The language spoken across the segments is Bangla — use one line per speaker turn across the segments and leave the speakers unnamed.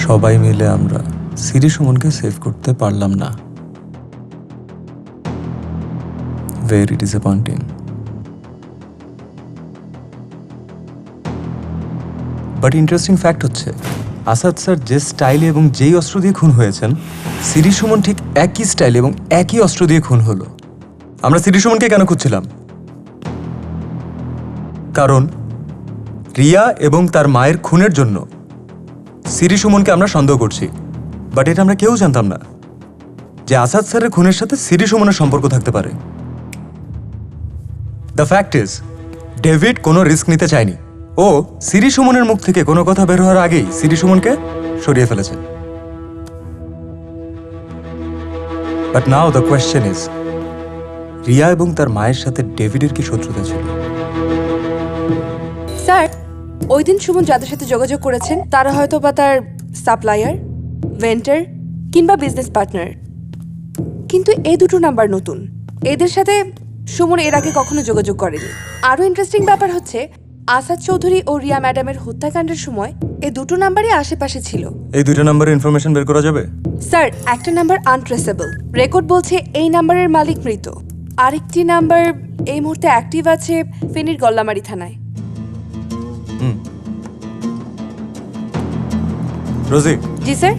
সবাই মিলে আমরা সিরি সুমনকে সেভ করতে পারলাম না। Very disappointing. But interesting fact হচ্ছে আসাদ স্যার যে স্টাইলে এবং যেই অস্ত্র দিয়ে খুন হয়েছেন, সিরি সুমন ঠিক একই স্টাইল এবং একই অস্ত্র দিয়ে খুন হলো। আমরা সিরি সুমনকে কেন খুঁজছিলাম? কারণ রিয়া এবং তার মায়ের খুনের জন্য সিরি সুমনকে আমরা সন্দেহ করছি। বাট এটা আমরা কেউ জানতাম না যে আসাদ স্যারের খুনের সাথে সিরি সুমনের সম্পর্ক থাকতে পারে। দ্য ফ্যাক্ট ইজ ডেভিড কোনো রিস্ক নিতে চায়নি। ও সিরি সুমনের মুখ থেকে কোনো কথা বের হওয়ার আগেই সিরি সুমনকে সরিয়ে ফেলেছে। But now the question is, Riya এবং তার মায়ের সাথে ডেভিডের কি শত্রুতা ছিল?
স্যার, ওই দিন সুমন যাদের সাথে যোগাযোগ করেছেন তারা হয়তো বা তার সাপ্লায়ার, ভেন্ডর কিংবা বিজনেস পার্টনার। কিন্তু এই দুটো নাম্বার নতুন, এদের সাথে সুমন এর আগে কখনো যোগাযোগ করেনি। আরও ইন্টারেস্টিং ব্যাপার হচ্ছে আসাদ চৌধুরী ও রিয়া ম্যাডামের হত্যাকাণ্ডের সময় এই দুটো নাম্বারই আশেপাশে ছিল।
এই দুটো নাম্বারের ইনফরমেশন বের করা যাবে?
স্যার, একটা নাম্বার আনট্রেসেবল, রেকর্ড বলছে এই নাম্বারের মালিক মৃত। আরেকটি নাম্বার এই মুহূর্তে অ্যাক্টিভ আছে ফেনীর গল্লামারি থানায়।
রোজি,
জি স্যার।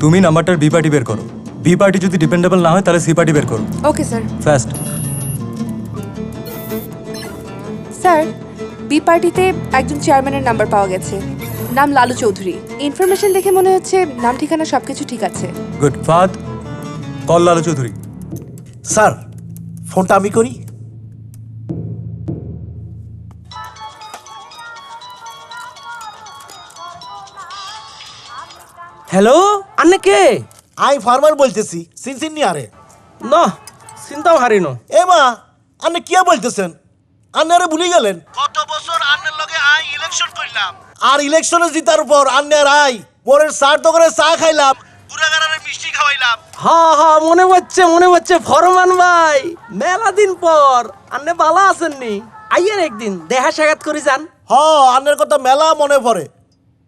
তুমি নাম্বারটার বি পার্টি বের করো। বি পার্টি যদি ডিপেন্ডেবল না হয় তাহলে সি পার্টি বের করো।
Okay sir.
First.
Sir, B পার্টিতে একজন চেয়ারম্যানের নাম্বার পাওয়া গেছে, নাম লালু চৌধুরী। ইনফরমেশন দেখে মনে হচ্ছে নাম ঠিকানা সবকিছু ঠিক আছে।
গুড। ফাদ, কল লালু চৌধুরী।
স্যার, ফোনটা আমি করি।
হ্যালো, আন্নে কে?
আই ফার্মার বলতেছি, সিনসিন্নি আরে।
না, চিন্তাও হারিনো।
এ মা, আপনি কি বলতেছেন? আন্নারে ভুলে গেলেন? গত বছর আন্নের লগে আই ইলেকশন করলাম। আর ইলেকশনে জিতার পর আন্নের আই পরের সার দোকানে চা খাইলাম, গুড়াগাড়ারে মিষ্টি খাওয়াইলাম।
হ্যাঁ হ্যাঁ, মনে হচ্ছে ফরমান ভাই, মেলা দিন পর আন্নে ভালো আছেননি? আইয়ের একদিন দেখা সাক্ষাৎ করে যান।
হ, আন্নের কথা মেলা মনে পড়ে।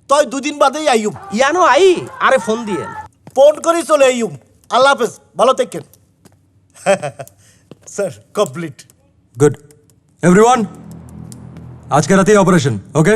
তই দুদিন বাদেই আইয়ুম।
ইয়ানো আই, আরে ফোন দিয়েন।
ফোন করি চলে আইয়ুম। আল্লাহ হাফেজ, ভালো থাকেন। Sir, complete.
গুড। এভরিওয়ান, আজকে রাতেই অপারেশন, ওকে?